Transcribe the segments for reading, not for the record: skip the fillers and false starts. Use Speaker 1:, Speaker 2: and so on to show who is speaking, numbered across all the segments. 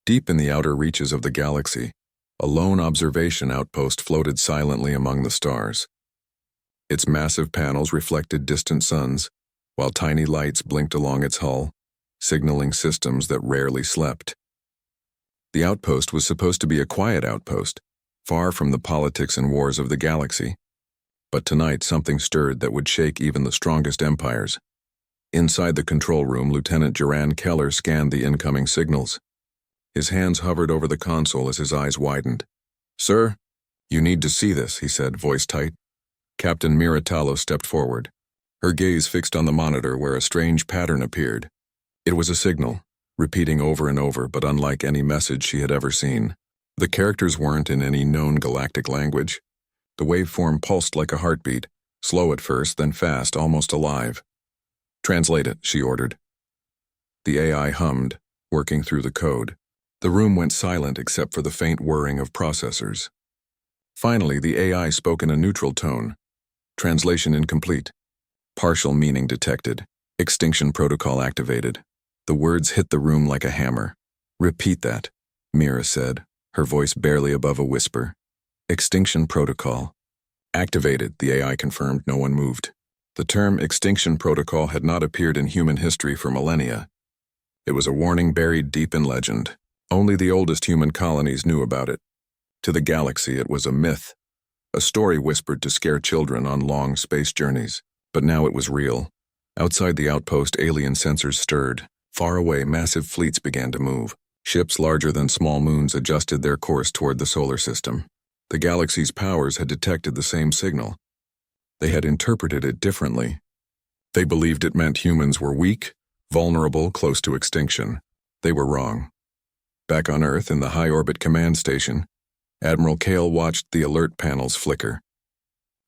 Speaker 1: Deep in the outer reaches of the galaxy, a lone observation outpost floated silently among the stars. Its massive panels reflected distant suns, while tiny lights blinked along its hull, signaling systems that rarely slept. The outpost was supposed to be a quiet outpost, far from the politics and wars of the galaxy. But tonight something stirred that would shake even the strongest empires. Inside the control room, Lieutenant Duran Keller scanned the incoming signals. His hands hovered over the console as his eyes widened. "Sir, you need to see this," he said, voice tight. Captain Mira Talos stepped forward, her gaze fixed on the monitor where a strange pattern appeared. It was a signal, repeating over and over, but unlike any message she had ever seen. The characters weren't in any known galactic language. The waveform pulsed like a heartbeat, slow at first, then fast, almost alive. "Translate it," she ordered. The AI hummed, working through the code. The room went silent except for the faint whirring of processors. Finally, the AI spoke in a neutral tone. "Translation incomplete. Partial meaning detected. Extinction protocol activated." The words hit the room like a hammer. "Repeat that," Mira said, her voice barely above a whisper. "Extinction protocol. Activated," the AI confirmed. No one moved. The term Extinction protocol had not appeared in human history for millennia. It was a warning buried deep in legend. Only the oldest human colonies knew about it. To the galaxy, it was a myth, a story whispered to scare children on long space journeys. But now it was real. Outside the outpost, alien sensors stirred. Far away, massive fleets began to move. Ships larger than small moons adjusted their course toward the solar system. The galaxy's powers had detected the same signal. They had interpreted it differently. They believed it meant humans were weak, vulnerable, close to extinction. They were wrong. Back on Earth, in the high-orbit command station, Admiral Kale watched the alert panels flicker.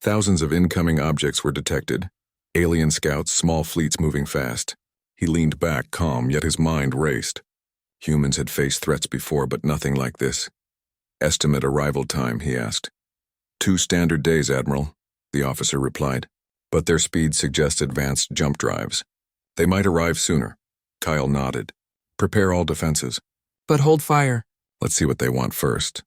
Speaker 1: Thousands of incoming objects were detected. Alien scouts, small fleets moving fast. He leaned back, calm, yet his mind raced. Humans had faced threats before, but nothing like this. "Estimate arrival time," he asked. 2 standard days, Admiral," the officer replied. But their speed suggests advanced jump drives. "They might arrive sooner." Kyle nodded. "Prepare all defenses."
Speaker 2: "But hold fire."
Speaker 1: "Let's see what they want first."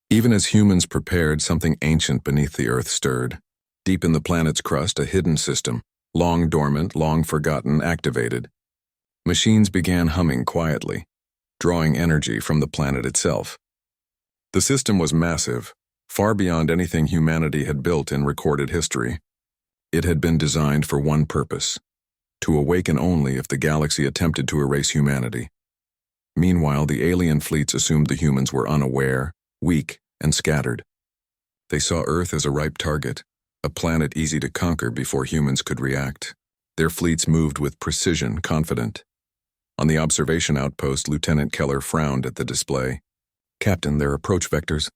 Speaker 1: Even as humans prepared, something ancient beneath the Earth stirred. Deep in the planet's crust, a hidden system, long dormant, long forgotten, activated. Machines began humming quietly, drawing energy from the planet itself. The system was massive, far beyond anything humanity had built in recorded history. It had been designed for one purpose: to awaken only if the galaxy attempted to erase humanity. Meanwhile, the alien fleets assumed the humans were unaware, weak, and scattered. They saw Earth as a ripe target, a planet easy to conquer before humans could react. Their fleets moved with precision, confident. On the observation outpost, Lieutenant Keller frowned at the display. "Captain, their approach vectors.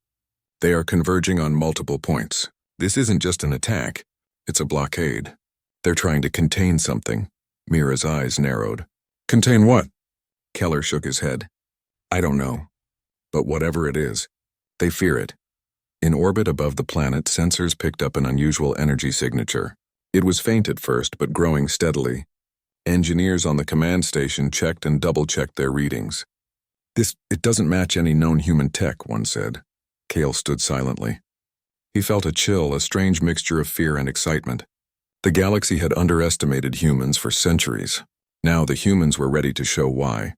Speaker 1: They are converging on multiple points. This isn't just an attack, it's a blockade. They're trying to contain something." Mira's eyes narrowed. "Contain what?" Keller shook his head. "I don't know. But whatever it is, they fear it." In orbit above the planet, sensors picked up an unusual energy signature. It was faint at first, but growing steadily. Engineers on the command station checked and double-checked their readings. It doesn't match any known human tech," one said. Kale stood silently. He felt a chill, a strange mixture of fear and excitement. The galaxy had underestimated humans for centuries. Now the humans were ready to show why.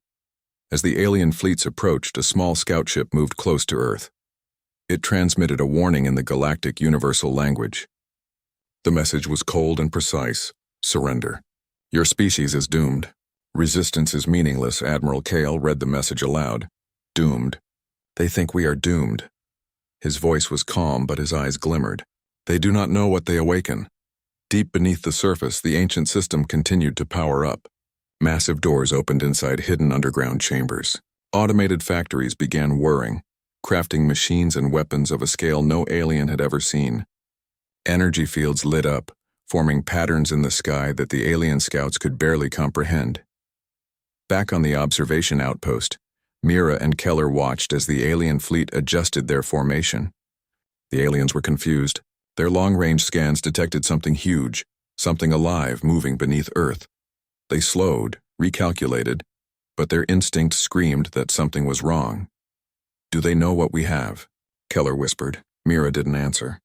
Speaker 1: As the alien fleets approached, a small scout ship moved close to Earth. It transmitted a warning in the galactic universal language. The message was cold and precise: surrender. "Your species is doomed. Resistance is meaningless," Admiral Kale read the message aloud. "Doomed. They think we are doomed." His voice was calm, but his eyes glimmered. "They do not know what they awaken." Deep beneath the surface, the ancient system continued to power up. Massive doors opened inside hidden underground chambers. Automated factories began whirring, crafting machines and weapons of a scale no alien had ever seen. Energy fields lit up, forming patterns in the sky that the alien scouts could barely comprehend. Back on the observation outpost, Mira and Keller watched as the alien fleet adjusted their formation. The aliens were confused. Their long-range scans detected something huge, something alive moving beneath Earth. They slowed, recalculated, but their instinct screamed that something was wrong. "Do they know what we have?" Keller whispered. Mira didn't answer.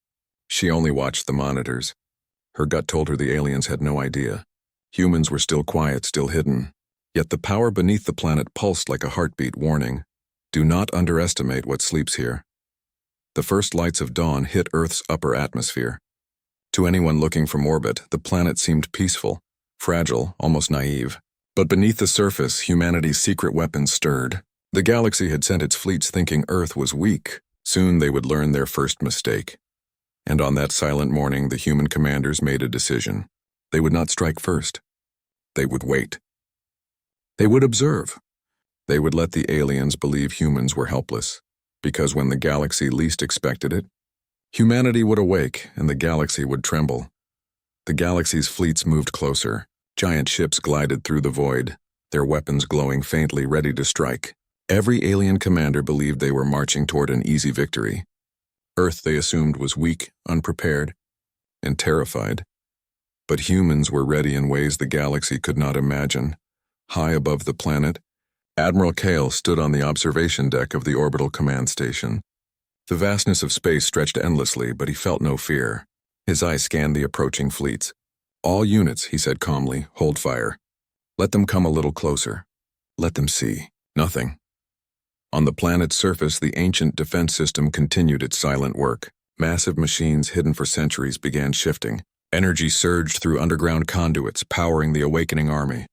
Speaker 1: She only watched the monitors. Her gut told her the aliens had no idea. Humans were still quiet, still hidden. Yet the power beneath the planet pulsed like a heartbeat warning. Do not underestimate what sleeps here. The first lights of dawn hit Earth's upper atmosphere. To anyone looking from orbit, the planet seemed peaceful, fragile, almost naive. But beneath the surface, humanity's secret weapons stirred. The galaxy had sent its fleets thinking Earth was weak. Soon they would learn their first mistake. And on that silent morning, the human commanders made a decision. They would not strike first. They would wait. They would observe. They would let the aliens believe humans were helpless, because when the galaxy least expected it, humanity would awake and the galaxy would tremble. The galaxy's fleets moved closer. Giant ships glided through the void, their weapons glowing faintly, ready to strike. Every alien commander believed they were marching toward an easy victory. Earth, they assumed, was weak, unprepared, and terrified. But humans were ready in ways the galaxy could not imagine. High above the planet, Admiral Kale stood on the observation deck of the orbital command station. The vastness of space stretched endlessly, but he felt no fear. His eyes scanned the approaching fleets. "All units," he said calmly, "hold fire. Let them come a little closer. Let them see. Nothing." On the planet's surface, the ancient defense system continued its silent work. Massive machines hidden for centuries began shifting. Energy surged through underground conduits, powering the awakening army.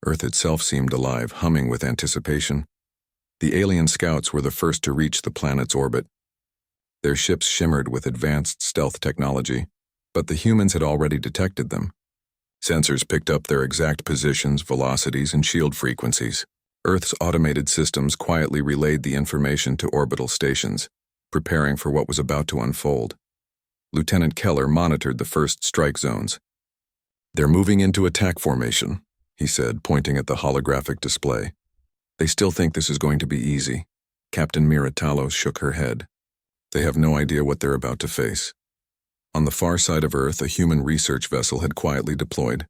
Speaker 1: Earth itself seemed alive, humming with anticipation. The alien scouts were the first to reach the planet's orbit. Their ships shimmered with advanced stealth technology, but the humans had already detected them. Sensors picked up their exact positions, velocities, and shield frequencies. Earth's automated systems quietly relayed the information to orbital stations, preparing for what was about to unfold. Lieutenant Keller monitored the first strike zones. "They're moving into attack formation," he said, pointing at the holographic display. "They still think this is going to be easy." Captain Mira Talos shook her head. "They have no idea what they're about to face." On the far side of Earth, a human research vessel had quietly deployed.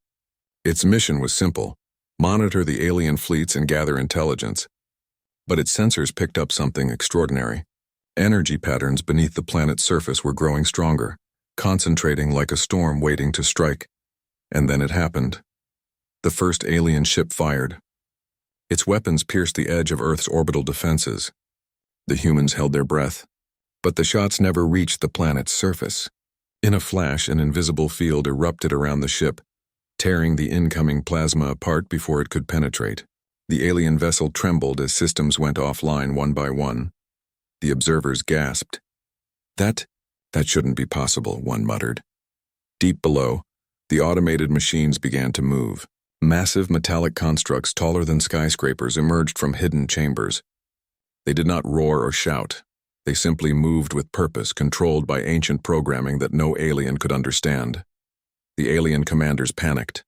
Speaker 1: Its mission was simple: monitor the alien fleets and gather intelligence. But its sensors picked up something extraordinary. Energy patterns beneath the planet's surface were growing stronger, concentrating like a storm waiting to strike. And then it happened. The first alien ship fired. Its weapons pierced the edge of Earth's orbital defenses. The humans held their breath, but the shots never reached the planet's surface. In a flash, an invisible field erupted around the ship, tearing the incoming plasma apart before it could penetrate. The alien vessel trembled as systems went offline one by one. The observers gasped. That shouldn't be possible," one muttered. Deep below, the automated machines began to move. Massive metallic constructs taller than skyscrapers emerged from hidden chambers. They did not roar or shout. They simply moved with purpose, controlled by ancient programming that no alien could understand. The alien commanders panicked.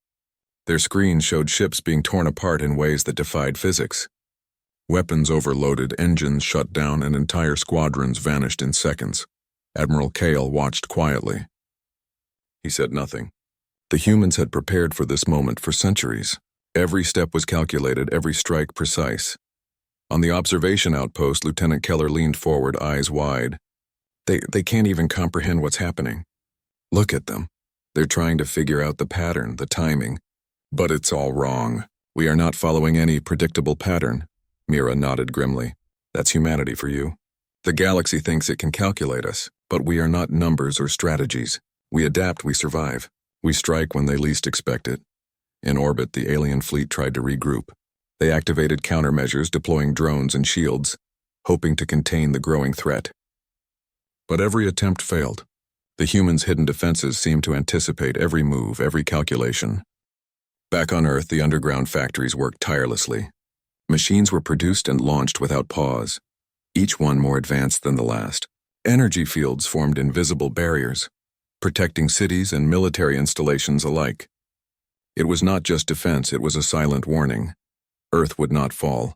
Speaker 1: Their screens showed ships being torn apart in ways that defied physics. Weapons overloaded, engines shut down, and entire squadrons vanished in seconds. Admiral Kale watched quietly. He said nothing. The humans had prepared for this moment for centuries. Every step was calculated, every strike precise. On the observation outpost, Lieutenant Keller leaned forward, eyes wide. They can't even comprehend what's happening. Look at them. They're trying to figure out the pattern, the timing. But it's all wrong. We are not following any predictable pattern. Mira nodded grimly. That's humanity for you. The galaxy thinks it can calculate us, but we are not numbers or strategies. We adapt, we survive. We strike when they least expect it. In orbit, the alien fleet tried to regroup. They activated countermeasures, deploying drones and shields, hoping to contain the growing threat. But every attempt failed. The humans' hidden defenses seemed to anticipate every move, every calculation. Back on Earth, the underground factories worked tirelessly. Machines were produced and launched without pause, each one more advanced than the last. Energy fields formed invisible barriers, protecting cities and military installations alike. It was not just defense, it was a silent warning. Earth would not fall.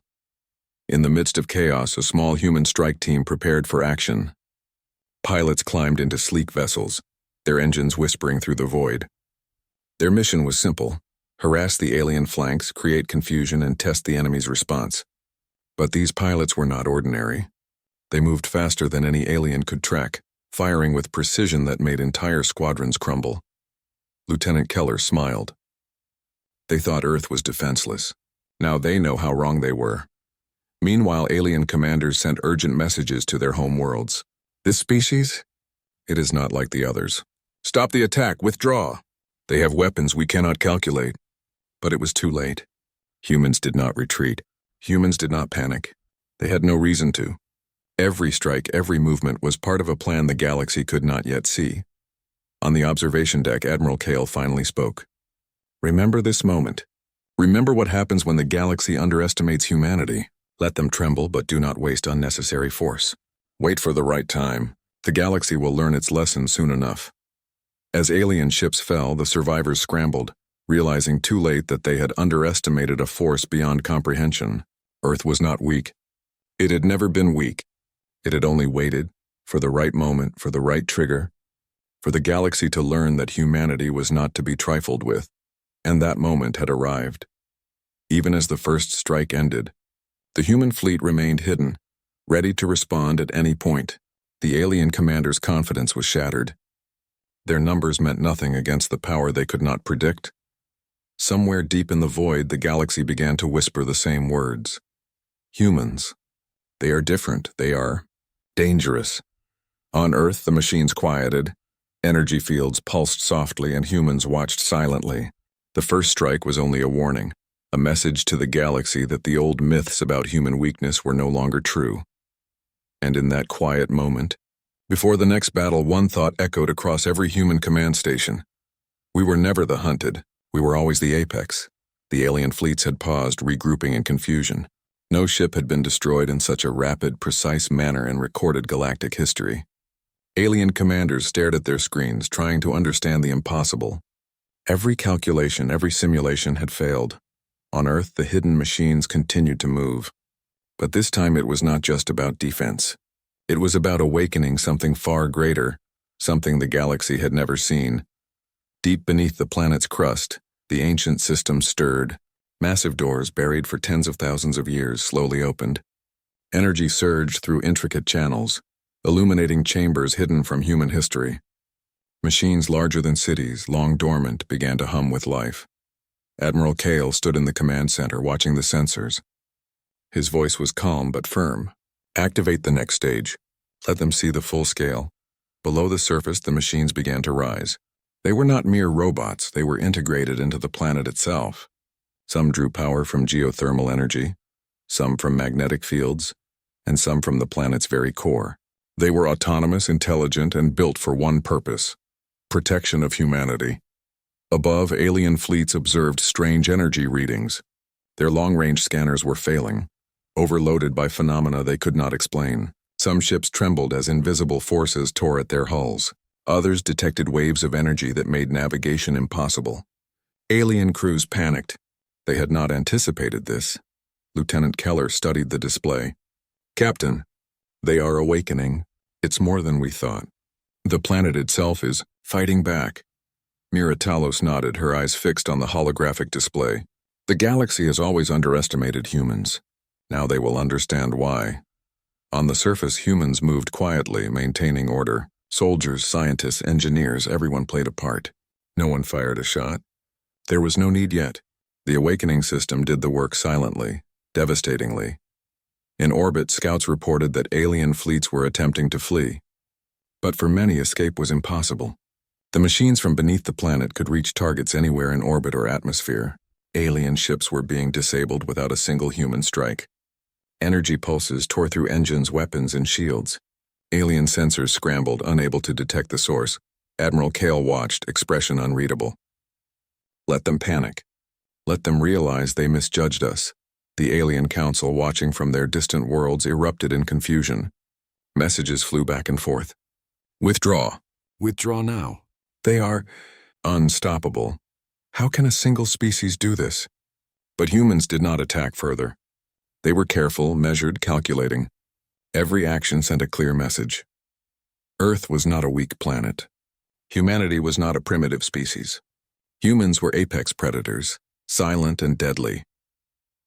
Speaker 1: In the midst of chaos, a small human strike team prepared for action. Pilots climbed into sleek vessels, their engines whispering through the void. Their mission was simple: harass the alien flanks, create confusion, and test the enemy's response. But these pilots were not ordinary. They moved faster than any alien could track, firing with precision that made entire squadrons crumble. Lieutenant Keller smiled. They thought Earth was defenseless. Now they know how wrong they were. Meanwhile, alien commanders sent urgent messages to their home worlds. This species? It is not like the others. Stop the attack, withdraw. They have weapons we cannot calculate. But it was too late. Humans did not retreat. Humans did not panic. They had no reason to. Every strike, every movement was part of a plan the galaxy could not yet see. On the observation deck, Admiral Kale finally spoke. Remember this moment. Remember what happens when the galaxy underestimates humanity. Let them tremble, but do not waste unnecessary force. Wait for the right time. The galaxy will learn its lesson soon enough. As alien ships fell, the survivors scrambled, realizing too late that they had underestimated a force beyond comprehension. Earth was not weak. It had never been weak. It had only waited for the right moment, for the right trigger, for the galaxy to learn that humanity was not to be trifled with. And that moment had arrived. Even as the first strike ended, the human fleet remained hidden, ready to respond at any point. The alien commander's confidence was shattered. Their numbers meant nothing against the power they could not predict. Somewhere deep in the void, the galaxy began to whisper the same words. Humans. They are different. They are dangerous. On Earth, the machines quieted. Energy fields pulsed softly, and humans watched silently. The first strike was only a warning, a message to the galaxy that the old myths about human weakness were no longer true. And in that quiet moment, before the next battle, one thought echoed across every human command station. We were never the hunted. We were always the apex. The alien fleets had paused, regrouping in confusion. No ship had been destroyed in such a rapid, precise manner in recorded galactic history. Alien commanders stared at their screens, trying to understand the impossible. Every calculation, every simulation had failed. On Earth, the hidden machines continued to move. But this time it was not just about defense. It was about awakening something far greater, something the galaxy had never seen. Deep beneath the planet's crust, the ancient system stirred. Massive doors buried for tens of thousands of years slowly opened. Energy surged through intricate channels, illuminating chambers hidden from human history. Machines larger than cities, long dormant, began to hum with life. Admiral Kale stood in the command center watching the sensors. His voice was calm but firm. Activate the next stage. Let them see the full scale. Below the surface, the machines began to rise. They were not mere robots, they were integrated into the planet itself. Some drew power from geothermal energy, some from magnetic fields, and some from the planet's very core. They were autonomous, intelligent, and built for one purpose: protection of humanity. Above, alien fleets observed strange energy readings. Their long-range scanners were failing, overloaded by phenomena they could not explain. Some ships trembled as invisible forces tore at their hulls. Others detected waves of energy that made navigation impossible. Alien crews panicked. They had not anticipated this. Lieutenant Keller studied the display. Captain, they are awakening. It's more than we thought. The planet itself is fighting back. Mira Talos nodded, her eyes fixed on the holographic display. The galaxy has always underestimated humans. Now they will understand why. On the surface, humans moved quietly, maintaining order. Soldiers, scientists, engineers, everyone played a part. No one fired a shot. There was no need yet. The awakening system did the work silently, devastatingly. In orbit, scouts reported that alien fleets were attempting to flee. But for many, escape was impossible. The machines from beneath the planet could reach targets anywhere in orbit or atmosphere. Alien ships were being disabled without a single human strike. Energy pulses tore through engines, weapons, and shields. Alien sensors scrambled, unable to detect the source. Admiral Kale watched, expression unreadable. Let them panic. Let them realize they misjudged us. The alien council, watching from their distant worlds, erupted in confusion. Messages flew back and forth. Withdraw. Withdraw now. They are unstoppable. How can a single species do this? But humans did not attack further. They were careful, measured, calculating. Every action sent a clear message. Earth was not a weak planet. Humanity was not a primitive species. Humans were apex predators. silent and deadly.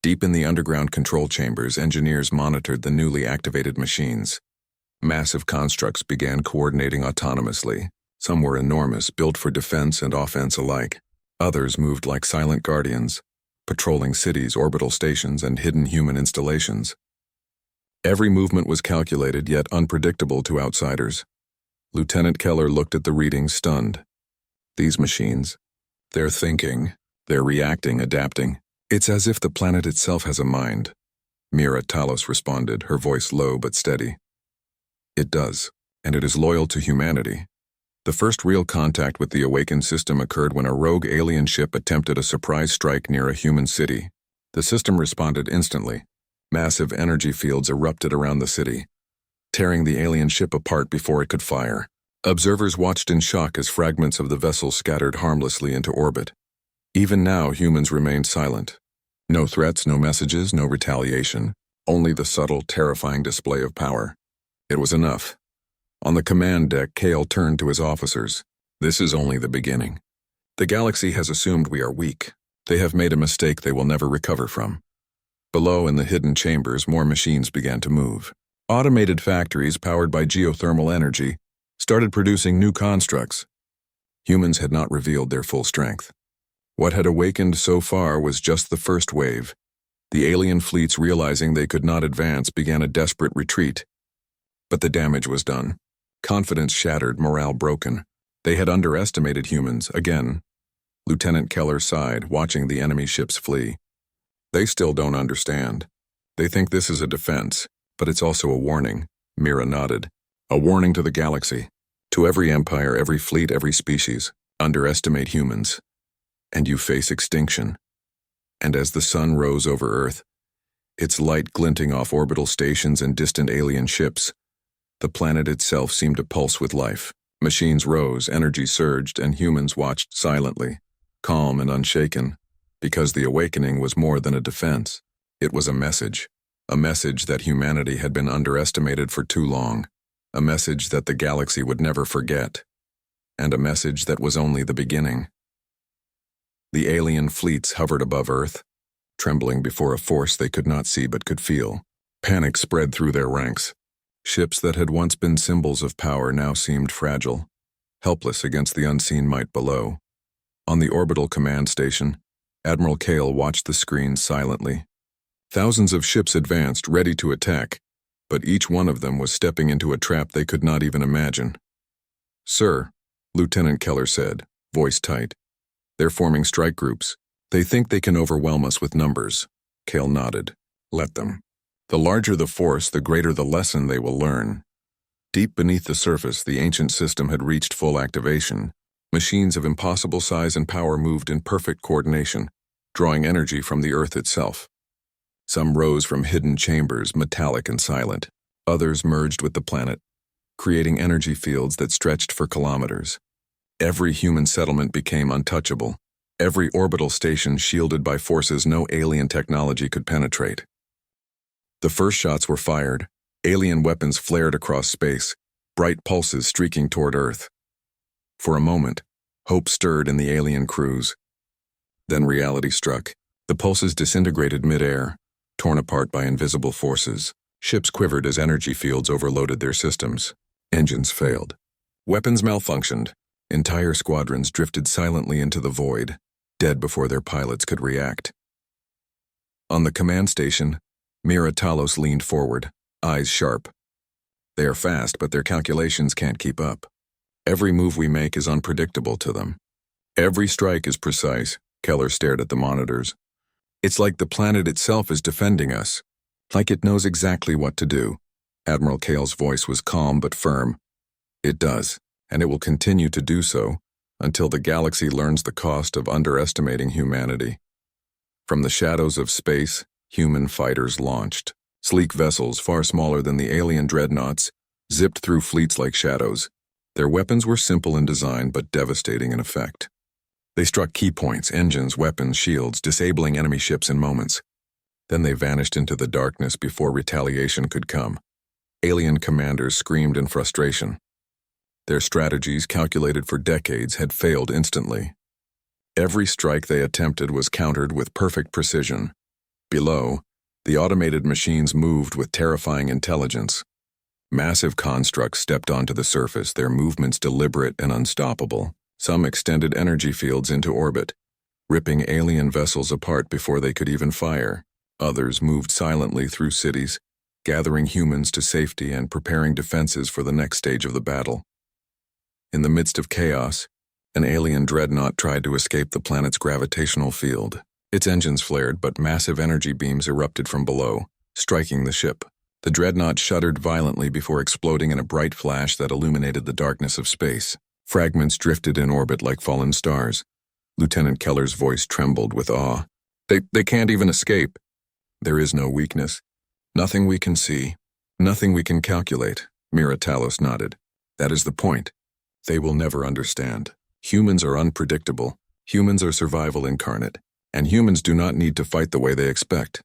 Speaker 1: Deep in the underground control chambers, engineers monitored the newly activated machines. Massive constructs began coordinating autonomously. Some were enormous, built for defense and offense alike. Others moved like silent guardians, patrolling cities, orbital stations, and hidden human installations. Every movement was calculated yet unpredictable to outsiders. Lieutenant Keller looked at the readings, stunned. These machines, they're thinking, they're reacting, adapting. It's as if the planet itself has a mind. Mira Talos responded, her voice low but steady. It does, and it is loyal to humanity. The first real contact with the awakened system occurred when a rogue alien ship attempted a surprise strike near a human city. The system responded instantly. Massive energy fields erupted around the city, tearing the alien ship apart before it could fire. Observers watched in shock as fragments of the vessel scattered harmlessly into orbit. Even now, humans remained silent. No threats, no messages, no retaliation, only the subtle, terrifying display of power. It was enough. On the command deck, Kale turned to his officers. This is only the beginning. The galaxy has assumed we are weak. They have made a mistake they will never recover from. Below, in the hidden chambers, more machines began to move. Automated factories powered by geothermal energy started producing new constructs. Humans had not revealed their full strength. What had awakened so far was just the first wave. The alien fleets, realizing they could not advance, began a desperate retreat. But the damage was done. Confidence shattered, morale broken. They had underestimated humans, again. Lieutenant Keller sighed, watching the enemy ships flee. They still don't understand. They think this is a defense, but it's also a warning. Mira nodded. A warning to the galaxy. To every empire, every fleet, every species. Underestimate humans, and you face extinction. And as the sun rose over Earth, its light glinting off orbital stations and distant alien ships, the planet itself seemed to pulse with life. Machines rose, energy surged, and humans watched silently, calm and unshaken, because the awakening was more than a defense. It was a message that humanity had been underestimated for too long, a message that the galaxy would never forget, and a message that was only the beginning. The alien fleets hovered above Earth, trembling before a force they could not see but could feel. Panic spread through their ranks. Ships that had once been symbols of power now seemed fragile, helpless against the unseen might below. On the orbital command station, Admiral Kale watched the screen silently. Thousands of ships advanced, ready to attack, but each one of them was stepping into a trap they could not even imagine. "Sir," Lieutenant Keller said, voice tight. "They're forming strike groups. They think they can overwhelm us with numbers." Kale nodded. "Let them. The larger the force, the greater the lesson they will learn." Deep beneath the surface, the ancient system had reached full activation. Machines of impossible size and power moved in perfect coordination, drawing energy from the Earth itself. Some rose from hidden chambers, metallic and silent. Others merged with the planet, creating energy fields that stretched for kilometers. Every human settlement became untouchable. Every orbital station shielded by forces no alien technology could penetrate. The first shots were fired. Alien weapons flared across space, bright pulses streaking toward Earth. For a moment, hope stirred in the alien crews. Then reality struck. The pulses disintegrated mid-air, torn apart by invisible forces. Ships quivered as energy fields overloaded their systems. Engines failed. Weapons malfunctioned. Entire squadrons drifted silently into the void, dead before their pilots could react. On the command station, Mira Talos leaned forward, eyes sharp. "They are fast, but their calculations can't keep up. Every move we make is unpredictable to them. Every strike is precise." Keller stared at the monitors. "It's like the planet itself is defending us, like it knows exactly what to do." Admiral Kale's voice was calm but firm. "It does, and it will continue to do so until the galaxy learns the cost of underestimating humanity." From the shadows of space, human fighters launched. Sleek vessels, far smaller than the alien dreadnoughts, zipped through fleets like shadows. Their weapons were simple in design but devastating in effect. They struck key points, engines, weapons, shields, disabling enemy ships in moments. Then they vanished into the darkness before retaliation could come. Alien commanders screamed in frustration. Their strategies, calculated for decades, had failed instantly. Every strike they attempted was countered with perfect precision. Below, the automated machines moved with terrifying intelligence. Massive constructs stepped onto the surface, their movements deliberate and unstoppable. Some extended energy fields into orbit, ripping alien vessels apart before they could even fire. Others moved silently through cities, gathering humans to safety and preparing defenses for the next stage of the battle. In the midst of chaos, an alien dreadnought tried to escape the planet's gravitational field. Its engines flared, but massive energy beams erupted from below, striking the ship. The dreadnought shuddered violently before exploding in a bright flash that illuminated the darkness of space. Fragments drifted in orbit like fallen stars. Lieutenant Keller's voice trembled with awe. They can't even escape. There is no weakness. Nothing we can see. Nothing we can calculate. Mira Talos nodded. That is the point. They will never understand. Humans are unpredictable. Humans are survival incarnate. And humans do not need to fight the way they expect.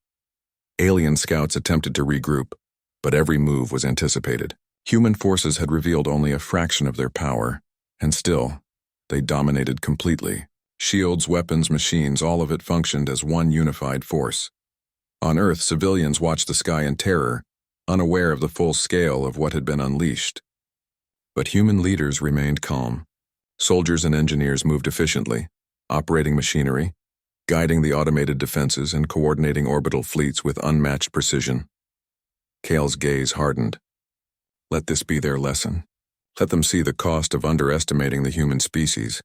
Speaker 1: Alien scouts attempted to regroup, but every move was anticipated. Human forces had revealed only a fraction of their power, and still, they dominated completely. Shields, weapons, machines, all of it functioned as one unified force. On Earth, civilians watched the sky in terror, unaware of the full scale of what had been unleashed. But human leaders remained calm. Soldiers and engineers moved efficiently, operating machinery, guiding the automated defenses and coordinating orbital fleets with unmatched precision. Kale's gaze hardened. Let this be their lesson. Let them see the cost of underestimating the human species.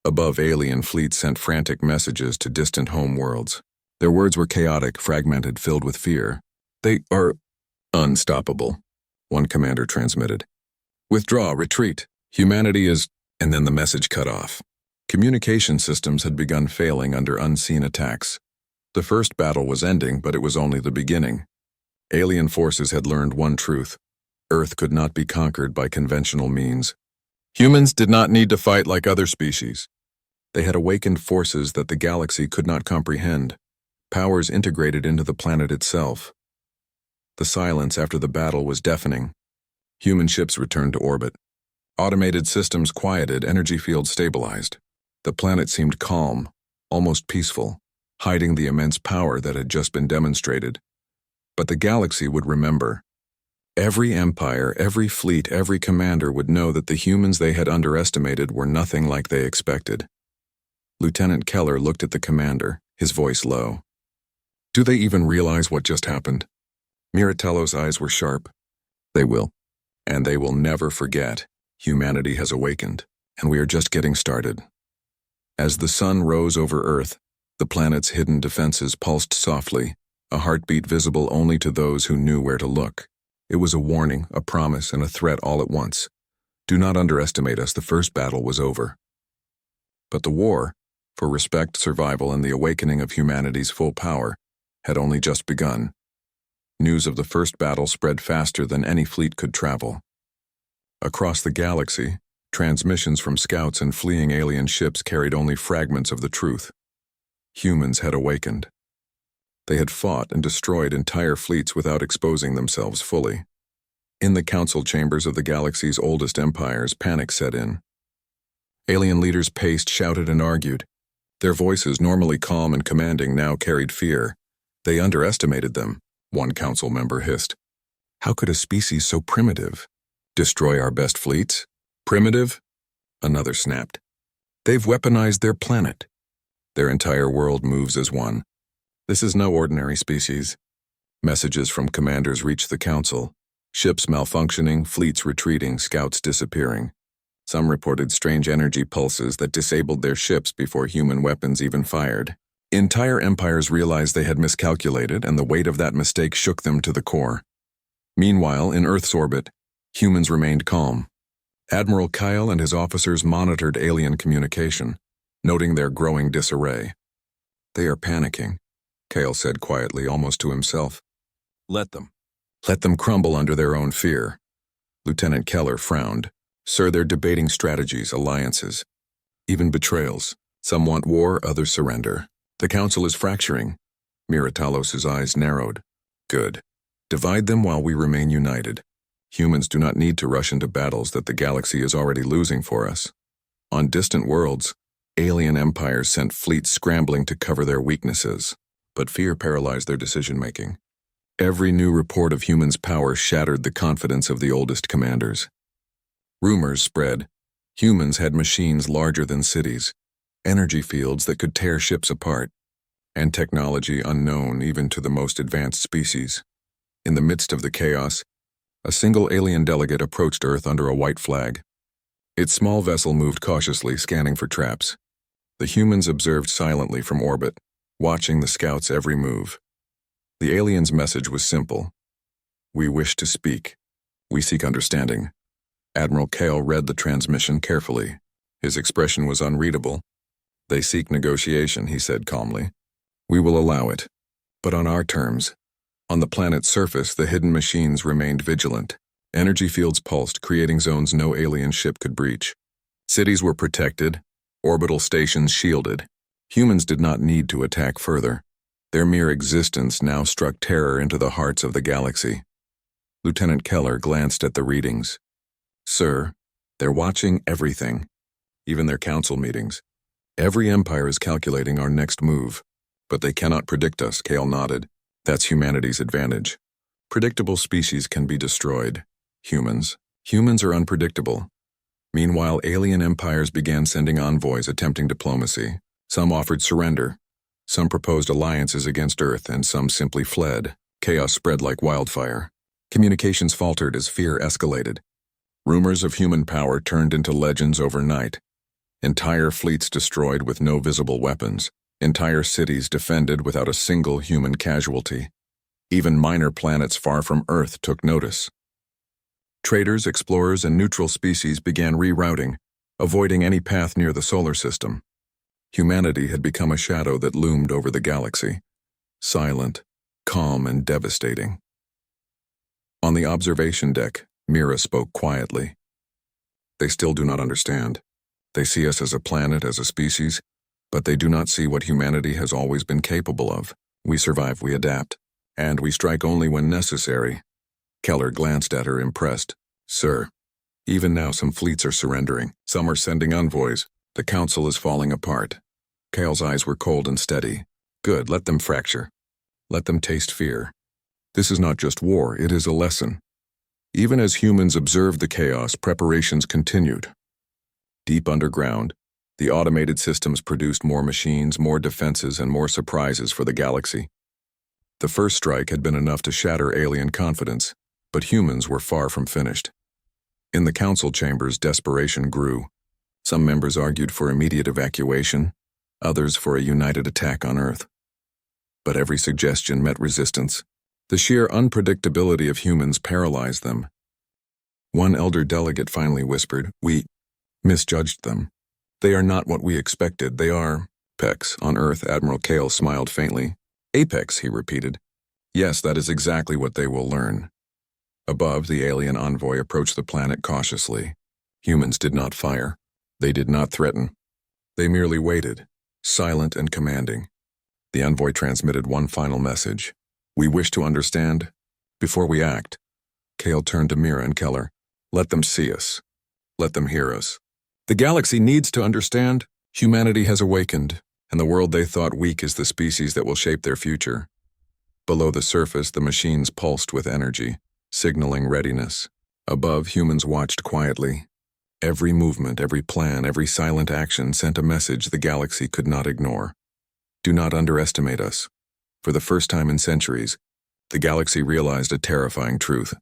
Speaker 1: Above, alien fleets sent frantic messages to distant home worlds. Their words were chaotic, fragmented, filled with fear. They are unstoppable, one commander transmitted. Withdraw, retreat. Humanity is... And then the message cut off. Communication systems had begun failing under unseen attacks. The first battle was ending, but it was only the beginning. Alien forces had learned one truth. Earth could not be conquered by conventional means. Humans did not need to fight like other species. They had awakened forces that the galaxy could not comprehend, powers integrated into the planet itself. The silence after the battle was deafening. Human ships returned to orbit. Automated systems quieted, energy fields stabilized. The planet seemed calm, almost peaceful, hiding the immense power that had just been demonstrated. But the galaxy would remember. Every empire, every fleet, every commander would know that the humans they had underestimated were nothing like they expected. Lieutenant Keller looked at the commander, his voice low. Do they even realize what just happened? Miratello's eyes were sharp. They will. And they will never forget. Humanity has awakened, and we are just getting started. As the sun rose over Earth, the planet's hidden defenses pulsed softly, a heartbeat visible only to those who knew where to look. It was a warning, a promise, and a threat all at once. Do not underestimate us, the first battle was over. But the war, for respect, survival, and the awakening of humanity's full power, had only just begun. News of the first battle spread faster than any fleet could travel. Across the galaxy, transmissions from scouts and fleeing alien ships carried only fragments of the truth. Humans had awakened. They had fought and destroyed entire fleets without exposing themselves fully. In the council chambers of the galaxy's oldest empires, panic set in. Alien leaders paced, shouted, and argued. Their voices, normally calm and commanding, now carried fear. They underestimated them, one council member hissed. How could a species so primitive destroy our best fleets? Primitive? Another snapped. They've weaponized their planet. Their entire world moves as one. This is no ordinary species. Messages from commanders reached the council. Ships malfunctioning, fleets retreating, scouts disappearing. Some reported strange energy pulses that disabled their ships before human weapons even fired. Entire empires realized they had miscalculated, and the weight of that mistake shook them to the core. Meanwhile, in Earth's orbit, humans remained calm. Admiral Kyle and his officers monitored alien communication, noting their growing disarray. They are panicking, Kyle said quietly, almost to himself. Let them crumble under their own fear. Lieutenant Keller frowned. Sir, they're debating strategies, alliances, even betrayals. Some want war, others surrender. The council is fracturing. Miratalos' eyes narrowed. Good. Divide them while we remain united. Humans do not need to rush into battles that the galaxy is already losing for us. On distant worlds, Alien empires sent fleets scrambling to cover their weaknesses, but fear paralyzed their decision-making. Every new report of humans' power shattered the confidence of the oldest commanders. Rumors spread. Humans had machines larger than cities, energy fields that could tear ships apart, and technology unknown even to the most advanced species. In the midst of the chaos, a single alien delegate approached Earth under a white flag. Its small vessel moved cautiously, scanning for traps. The humans observed silently from orbit, watching the scout's every move. The alien's message was simple. "We wish to speak. We seek understanding." Admiral Kale read the transmission carefully. His expression was unreadable. "They seek negotiation," he said calmly. "We will allow it, but on our terms." On the planet's surface, the hidden machines remained vigilant. Energy fields pulsed, creating zones no alien ship could breach. Cities were protected, orbital stations shielded. Humans did not need to attack further. Their mere existence now struck terror into the hearts of the galaxy. Lieutenant Keller glanced at the readings. "Sir, they're watching everything, even their council meetings. Every empire is calculating our next move, but they cannot predict us," Kale nodded. "That's humanity's advantage. Predictable species can be destroyed. Humans are unpredictable." Meanwhile, alien empires began sending envoys attempting diplomacy. Some offered surrender. Some proposed alliances against Earth, and some simply fled. Chaos spread like wildfire. Communications faltered as fear escalated. Rumors of human power turned into legends overnight. Entire fleets destroyed with no visible weapons. Entire cities defended without a single human casualty. Even minor planets far from Earth took notice. Traders, explorers, and neutral species began rerouting, avoiding any path near the solar system. Humanity had become a shadow that loomed over the galaxy, silent, calm, and devastating. On the observation deck, Mira spoke quietly. "They still do not understand. They see us as a planet, as a species, but they do not see what humanity has always been capable of. We survive, we adapt, and we strike only when necessary." Keller glanced at her, impressed. "Sir, even now some fleets are surrendering. Some are sending envoys. The council is falling apart." Kale's eyes were cold and steady. "Good, let them fracture. Let them taste fear. This is not just war, it is a lesson." Even as humans observed the chaos, preparations continued. Deep underground, the automated systems produced more machines, more defenses, and more surprises for the galaxy. The first strike had been enough to shatter alien confidence, but humans were far from finished. In the council chambers, desperation grew. Some members argued for immediate evacuation, others for a united attack on Earth. But every suggestion met resistance. The sheer unpredictability of humans paralyzed them. One elder delegate finally whispered, "We misjudged them. They are not what we expected. They are Apex on Earth." Admiral Kale smiled faintly. "Apex," he repeated. "Yes, that is exactly what they will learn." Above, the alien envoy approached the planet cautiously. Humans did not fire. They did not threaten. They merely waited, silent and commanding. The envoy transmitted one final message. "We wish to understand before we act." Kale turned to Mira and Keller. "Let them see us. Let them hear us. The galaxy needs to understand. Humanity has awakened, and the world they thought weak is the species that will shape their future." Below the surface, the machines pulsed with energy, signaling readiness. Above, humans watched quietly. Every movement, every plan, every silent action sent a message the galaxy could not ignore. Do not underestimate us. For the first time in centuries, the galaxy realized a terrifying truth.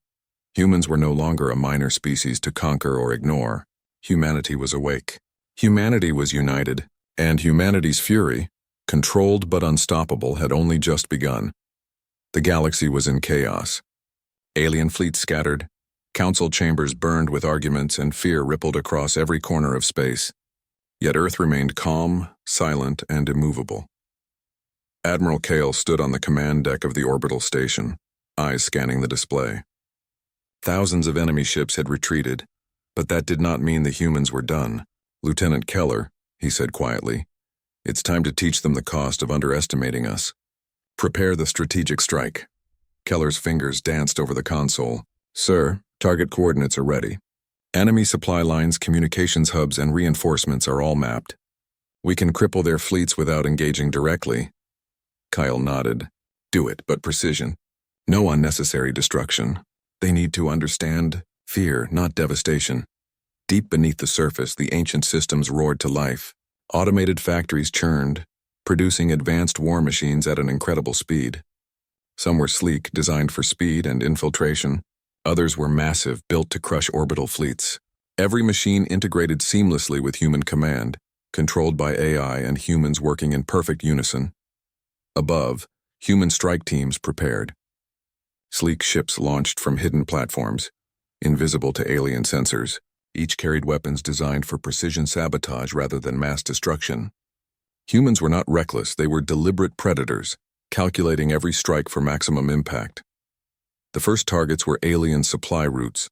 Speaker 1: Humans were no longer a minor species to conquer or ignore. Humanity was awake. Humanity was united, and humanity's fury, controlled but unstoppable, had only just begun. The galaxy was in chaos. Alien fleets scattered, council chambers burned with arguments, and fear rippled across every corner of space. Yet Earth remained calm, silent, and immovable. Admiral Kale stood on the command deck of the orbital station, eyes scanning the display. Thousands of enemy ships had retreated, but that did not mean the humans were done. "Lieutenant Keller," he said quietly, "it's time to teach them the cost of underestimating us. Prepare the strategic strike." Keller's fingers danced over the console. "Sir, target coordinates are ready. Enemy supply lines, communications hubs, and reinforcements are all mapped. We can cripple their fleets without engaging directly. Kyle nodded. Do it, but precision. No unnecessary destruction. They need to understand fear, not devastation. Deep beneath the surface, the ancient systems roared to life. Automated factories churned, producing advanced war machines at an incredible speed. Some were sleek, designed for speed and infiltration. Others were massive, built to crush orbital fleets. Every machine integrated seamlessly with human command, controlled by AI and humans working in perfect unison. Above, human strike teams prepared. Sleek ships launched from hidden platforms, invisible to alien sensors. Each carried weapons designed for precision sabotage rather than mass destruction. Humans were not reckless, they were deliberate predators, calculating every strike for maximum impact. The first targets were alien supply routes.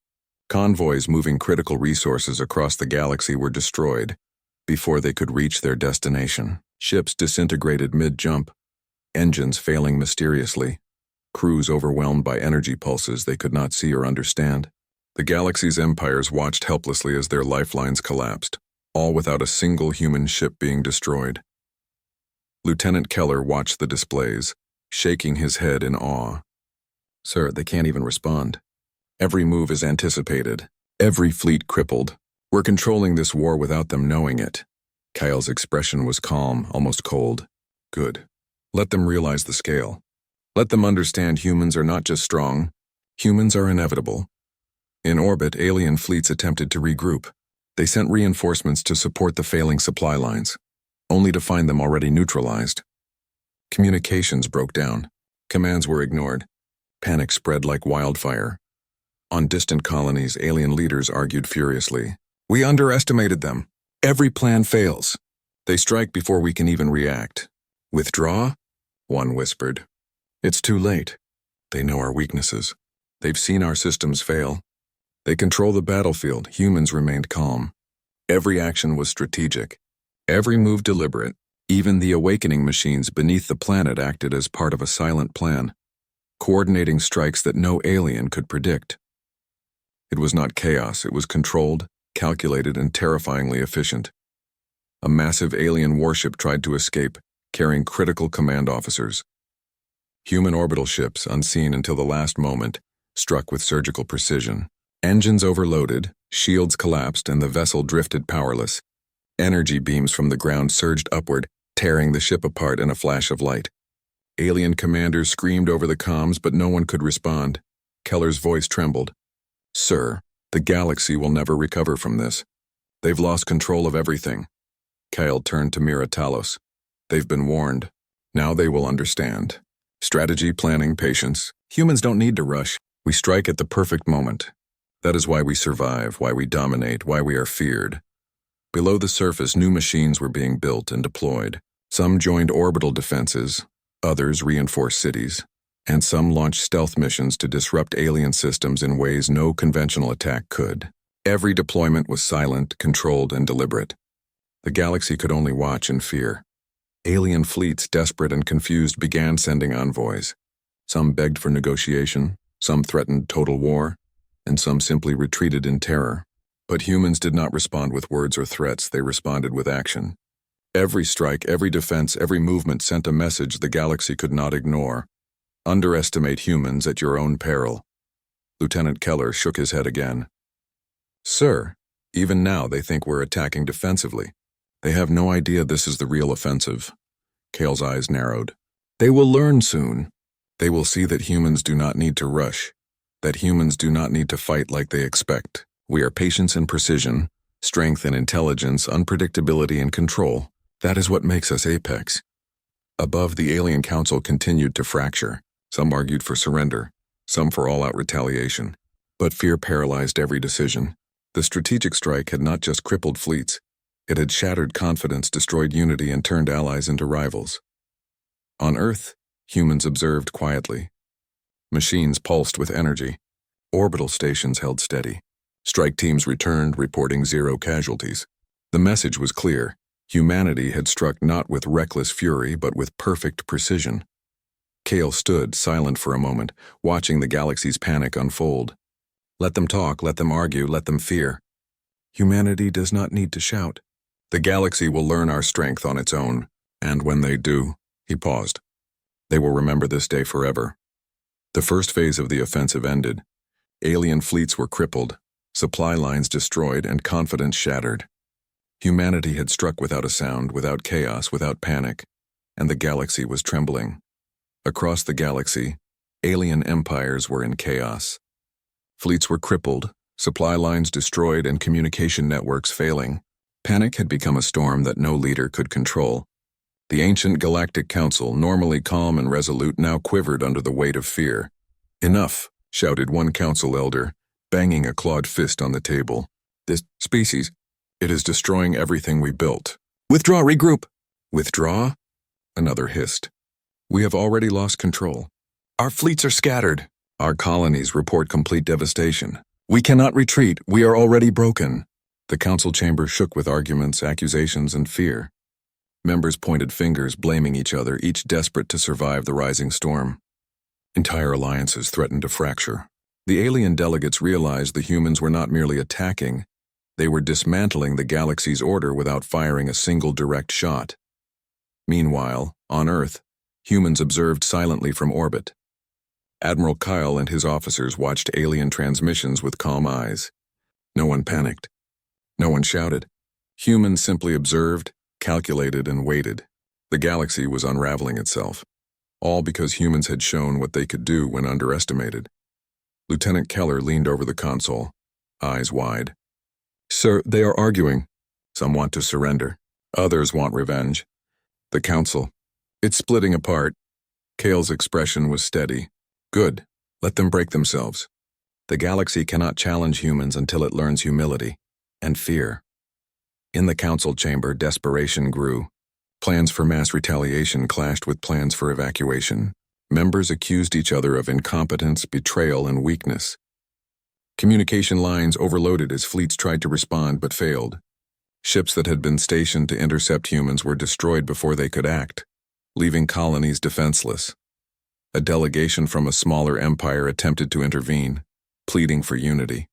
Speaker 1: Convoys moving critical resources across the galaxy were destroyed before they could reach their destination. Ships disintegrated mid-jump, engines failing mysteriously, crews overwhelmed by energy pulses they could not see or understand. The galaxy's empires watched helplessly as their lifelines collapsed, all without a single human ship being destroyed. Lieutenant Keller watched the displays, shaking his head in awe. Sir, they can't even respond. Every move is anticipated, every fleet crippled. We're controlling this war without them knowing it. Kyle's expression was calm, almost cold. Good. Let them realize the scale. Let them understand humans are not just strong, humans are inevitable. In orbit, alien fleets attempted to regroup. They sent reinforcements to support the failing supply lines, only to find them already neutralized. Communications broke down. Commands were ignored. Panic spread like wildfire. On distant colonies, alien leaders argued furiously. We underestimated them. Every plan fails. They strike before we can even react. Withdraw? One whispered. It's too late. They know our weaknesses. They've seen our systems fail. They control the battlefield. Humans remained calm. Every action was strategic. Every move deliberate. Even the awakening machines beneath the planet acted as part of a silent plan, coordinating strikes that no alien could predict. It was not chaos, it was controlled, calculated, and terrifyingly efficient. A massive alien warship tried to escape, carrying critical command officers. Human orbital ships, unseen until the last moment, struck with surgical precision. Engines overloaded, shields collapsed, and the vessel drifted powerless. Energy beams from the ground surged upward, tearing the ship apart in a flash of light. Alien commanders screamed over the comms, but no one could respond. Keller's voice trembled. Sir, the galaxy will never recover from this. They've lost control of everything. Kyle turned to Mira Talos. They've been warned. Now they will understand. Strategy, planning, patience. Humans don't need to rush. We strike at the perfect moment. That is why we survive, why we dominate, why we are feared. Below the surface, new machines were being built and deployed. Some joined orbital defenses, others reinforced cities, and some launched stealth missions to disrupt alien systems in ways no conventional attack could. Every deployment was silent, controlled, and deliberate. The galaxy could only watch in fear. Alien fleets, desperate and confused, began sending envoys. Some begged for negotiation, some threatened total war, and some simply retreated in terror. But humans did not respond with words or threats, they responded with action. Every strike, every defense, every movement sent a message the galaxy could not ignore. Underestimate humans at your own peril. Lieutenant Keller shook his head again. Sir, even now they think we're attacking defensively. They have no idea this is the real offensive. Kale's eyes narrowed. They will learn soon. They will see that humans do not need to rush, that humans do not need to fight like they expect. We are patience and precision, strength and intelligence, unpredictability and control. That is what makes us Apex. Above, the alien council continued to fracture. Some argued for surrender, some for all-out retaliation. But fear paralyzed every decision. The strategic strike had not just crippled fleets. It had shattered confidence, destroyed unity, and turned allies into rivals. On Earth, humans observed quietly. Machines pulsed with energy. Orbital stations held steady. Strike teams returned, reporting 0 casualties. The message was clear. Humanity had struck not with reckless fury, but with perfect precision. Kale stood, silent for a moment, watching the galaxy's panic unfold. Let them talk, let them argue, let them fear. Humanity does not need to shout. The galaxy will learn our strength on its own, and when they do, he paused. They will remember this day forever. The first phase of the offensive ended. Alien fleets were crippled, supply lines destroyed, and confidence shattered. Humanity had struck without a sound, without chaos, without panic, and the galaxy was trembling. Across the galaxy, alien empires were in chaos. Fleets were crippled, supply lines destroyed, and communication networks failing. Panic had become a storm that no leader could control. The ancient Galactic Council, normally calm and resolute, now quivered under the weight of fear. "Enough," shouted one council elder, banging a clawed fist on the table. "This species, it is destroying everything we built. Withdraw, regroup." "Withdraw?" Another hissed. "We have already lost control. Our fleets are scattered. Our colonies report complete devastation. We cannot retreat. We are already broken." The council chamber shook with arguments, accusations, and fear. Members pointed fingers, blaming each other, each desperate to survive the rising storm. Entire alliances threatened to fracture. The alien delegates realized the humans were not merely attacking, they were dismantling the galaxy's order without firing a single direct shot. Meanwhile, on Earth, humans observed silently from orbit. Admiral Kyle and his officers watched alien transmissions with calm eyes. No one panicked. No one shouted. Humans simply observed, calculated, and waited. The galaxy was unraveling itself, all because humans had shown what they could do when underestimated. Lieutenant Keller leaned over the console, eyes wide. "Sir, they are arguing. Some want to surrender. Others want revenge. The council, it's splitting apart." Kale's expression was steady. "Good. Let them break themselves. The galaxy cannot challenge humans until it learns humility and fear." In the council chamber, desperation grew. Plans for mass retaliation clashed with plans for evacuation. Members accused each other of incompetence, betrayal, and weakness. Communication lines overloaded as fleets tried to respond but failed. Ships that had been stationed to intercept humans were destroyed before they could act, leaving colonies defenseless. A delegation from a smaller empire attempted to intervene, pleading for unity.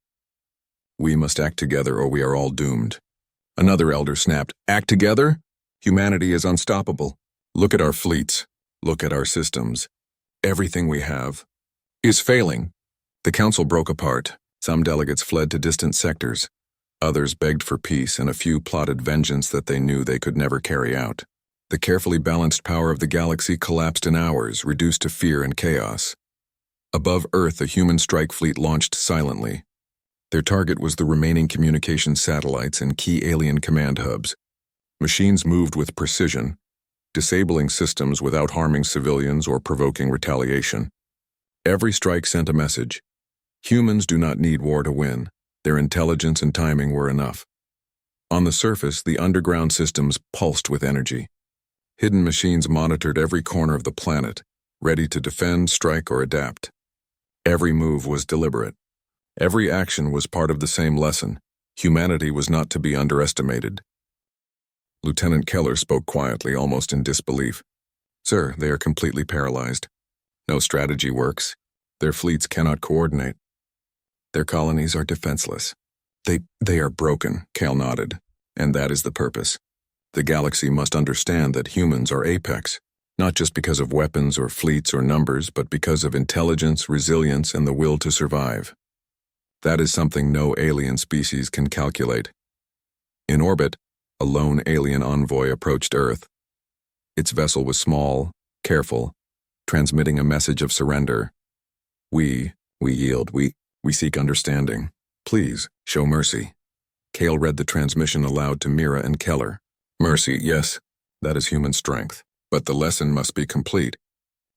Speaker 1: "We must act together or we are all doomed." Another elder snapped, "Act together? Humanity is unstoppable. Look at our fleets. Look at our systems. Everything we have is failing." The council broke apart. Some delegates fled to distant sectors. Others begged for peace, and a few plotted vengeance that they knew they could never carry out. The carefully balanced power of the galaxy collapsed in hours, reduced to fear and chaos. Above Earth, a human strike fleet launched silently. Their target was the remaining communication satellites and key alien command hubs. Machines moved with precision, disabling systems without harming civilians or provoking retaliation. Every strike sent a message. Humans do not need war to win. Their intelligence and timing were enough. On the surface, the underground systems pulsed with energy. Hidden machines monitored every corner of the planet, ready to defend, strike, or adapt. Every move was deliberate. Every action was part of the same lesson. Humanity was not to be underestimated. Lieutenant Keller spoke quietly, almost in disbelief. "Sir, they are completely paralyzed. No strategy works. Their fleets cannot coordinate. Their colonies are defenseless. They are broken," Kale nodded. "And that is the purpose. The galaxy must understand that humans are apex, not just because of weapons or fleets or numbers, but because of intelligence, resilience, and the will to survive. That is something no alien species can calculate." In orbit, a lone alien envoy approached Earth. Its vessel was small, careful, transmitting a message of surrender. We yield. We seek understanding. Please, show mercy." Kale read the transmission aloud to Mira and Keller. "Mercy, yes, that is human strength. But the lesson must be complete.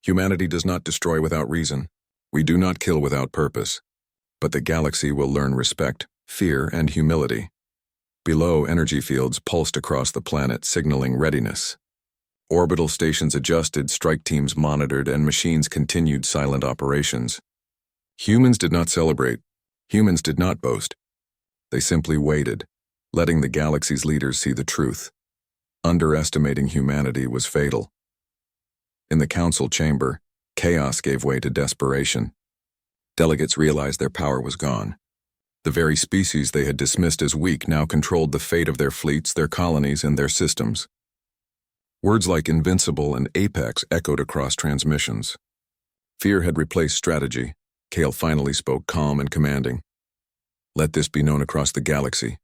Speaker 1: Humanity does not destroy without reason. We do not kill without purpose. But the galaxy will learn respect, fear, and humility." Below, energy fields pulsed across the planet, signaling readiness. Orbital stations adjusted, strike teams monitored, and machines continued silent operations. Humans did not celebrate. Humans did not boast. They simply waited, letting the galaxy's leaders see the truth. Underestimating humanity was fatal. In the council chamber, chaos gave way to desperation. Delegates realized their power was gone. The very species they had dismissed as weak now controlled the fate of their fleets, their colonies, and their systems. Words like invincible and apex echoed across transmissions. Fear had replaced strategy. Kale finally spoke calm and commanding. Let this be known across the galaxy.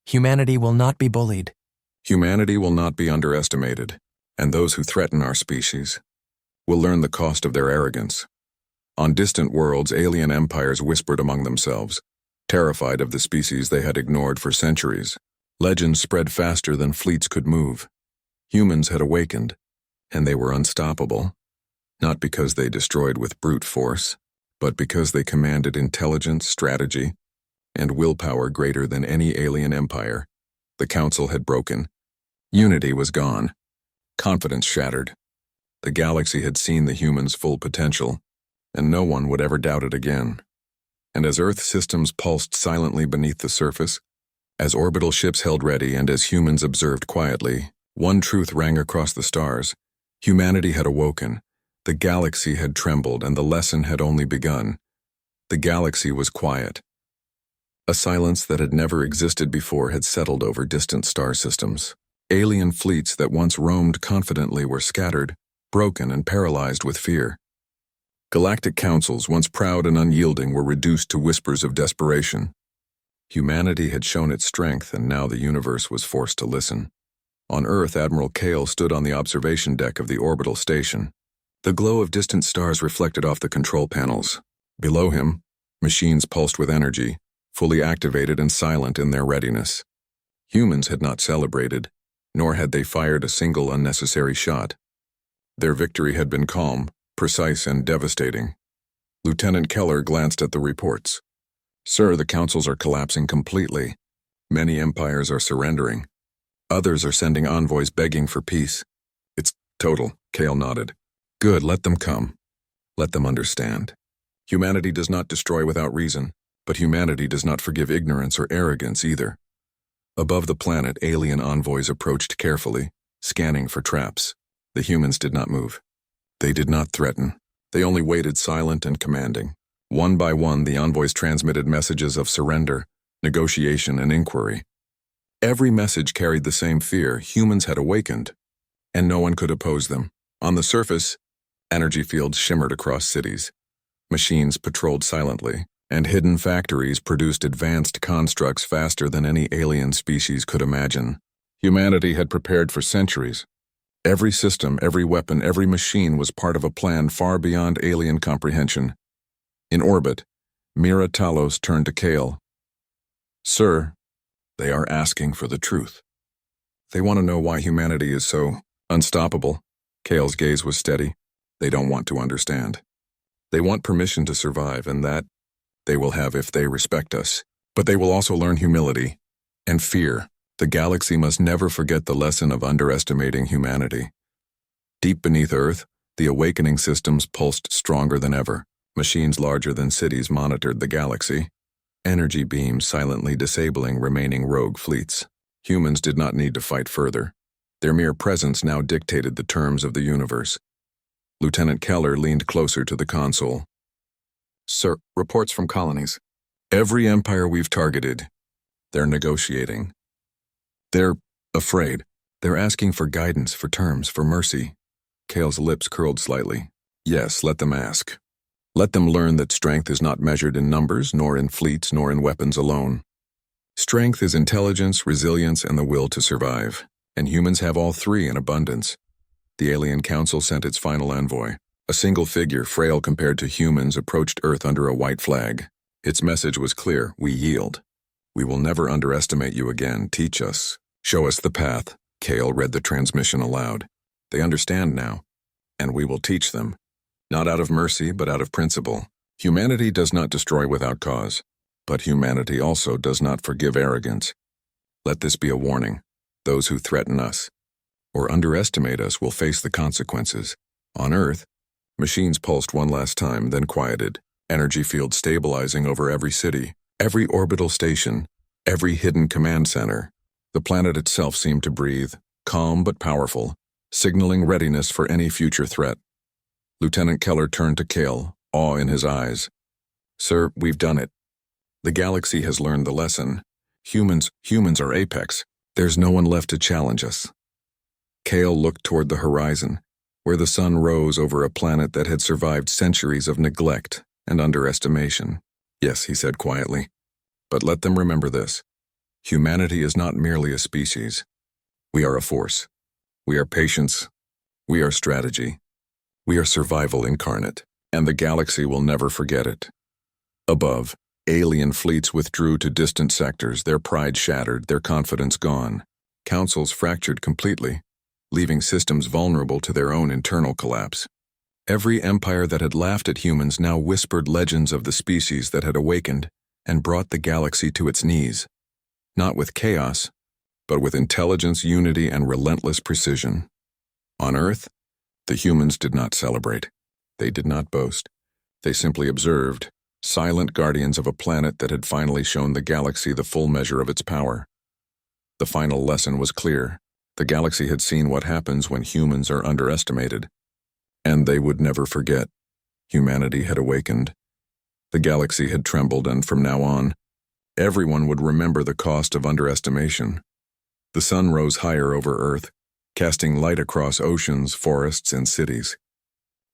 Speaker 2: Humanity will not be bullied.
Speaker 1: Humanity will not be underestimated, and those who threaten our species will learn the cost of their arrogance. On distant worlds, alien empires whispered among themselves, terrified of the species they had ignored for centuries. Legends spread faster than fleets could move. Humans had awakened, and they were unstoppable, not because they destroyed with brute force, but because they commanded intelligence, strategy, and willpower greater than any alien empire. The council had broken. Unity was gone. Confidence shattered. The galaxy had seen the humans' full potential, and no one would ever doubt it again. And as Earth systems pulsed silently beneath the surface, as orbital ships held ready and as humans observed quietly, one truth rang across the stars. Humanity had awoken. The galaxy had trembled, and the lesson had only begun. The galaxy was quiet. A silence that had never existed before had settled over distant star systems. Alien fleets that once roamed confidently were scattered, broken and paralyzed with fear. Galactic councils, once proud and unyielding, were reduced to whispers of desperation. Humanity had shown its strength, and now the universe was forced to listen. On Earth, Admiral Kale stood on the observation deck of the orbital station. The glow of distant stars reflected off the control panels. Below him, machines pulsed with energy, fully activated and silent in their readiness. Humans had not celebrated, nor had they fired a single unnecessary shot. Their victory had been calm, precise, and devastating. Lieutenant Keller glanced at the reports. Sir, the councils are collapsing completely. Many empires are surrendering. Others are sending envoys begging for peace. It's total, Kale nodded. Good, let them come. Let them understand. Humanity does not destroy without reason, but humanity does not forgive ignorance or arrogance either. Above the planet, alien envoys approached carefully, scanning for traps. The humans did not move. They did not threaten. They only waited, silent and commanding. One by one, the envoys transmitted messages of surrender, negotiation, and inquiry. Every message carried the same fear: humans had awakened, and no one could oppose them. On the surface, energy fields shimmered across cities. Machines patrolled silently, and hidden factories produced advanced constructs faster than any alien species could imagine. Humanity had prepared for centuries. Every system, every weapon, every machine was part of a plan far beyond alien comprehension. In orbit, Mira Talos turned to Kale. Sir, they are asking for the truth. They want to know why humanity is so unstoppable. Kale's gaze was steady. They don't want to understand. They want permission to survive, and that they will have if they respect us. But they will also learn humility and fear. The galaxy must never forget the lesson of underestimating humanity. Deep beneath Earth, the awakening systems pulsed stronger than ever. Machines larger than cities monitored the galaxy. Energy beams silently disabling remaining rogue fleets. Humans did not need to fight further. Their mere presence now dictated the terms of the universe. Lieutenant Keller leaned closer to the console. Sir, reports from colonies. Every empire we've targeted, they're negotiating. They're afraid. They're asking for guidance, for terms, for mercy. Kale's lips curled slightly. Yes, let them ask. Let them learn that strength is not measured in numbers, nor in fleets, nor in weapons alone. Strength is intelligence, resilience, and the will to survive. And humans have all three in abundance. The Alien Council sent its final envoy. A single figure, frail compared to humans, approached Earth under a white flag. Its message was clear: we yield. We will never underestimate you again. Teach us. Show us the path. Kale read the transmission aloud. They understand now, and we will teach them. Not out of mercy, but out of principle. Humanity does not destroy without cause, but humanity also does not forgive arrogance. Let this be a warning. Those who threaten us or underestimate us will face the consequences. On Earth, machines pulsed one last time, then quieted. Energy fields stabilizing over every city, every orbital station, every hidden command center. The planet itself seemed to breathe, calm but powerful, signaling readiness for any future threat. Lieutenant Keller turned to Kale, awe in his eyes. Sir, we've done it. The galaxy has learned the lesson. Humans are apex. There's no one left to challenge us. Kale looked toward the horizon, where the sun rose over a planet that had survived centuries of neglect and underestimation. Yes, he said quietly, but let them remember this. Humanity is not merely a species. We are a force. We are patience. We are strategy. We are survival incarnate, and the galaxy will never forget it. Above, alien fleets withdrew to distant sectors, their pride shattered, their confidence gone. Councils fractured completely, leaving systems vulnerable to their own internal collapse. Every empire that had laughed at humans now whispered legends of the species that had awakened and brought the galaxy to its knees, not with chaos, but with intelligence, unity, and relentless precision. On Earth, the humans did not celebrate. They did not boast. They simply observed, silent guardians of a planet that had finally shown the galaxy the full measure of its power. The final lesson was clear. The galaxy had seen what happens when humans are underestimated. And they would never forget. Humanity had awakened. The galaxy had trembled, and from now on, everyone would remember the cost of underestimation. The sun rose higher over Earth, casting light across oceans, forests, and cities.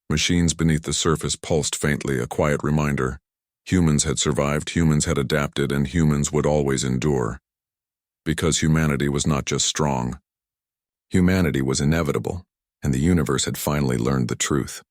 Speaker 1: Machines beneath the surface pulsed faintly, a quiet reminder. Humans had survived, humans had adapted, and humans would always endure. Because humanity was not just strong. Humanity was inevitable, and the universe had finally learned the truth.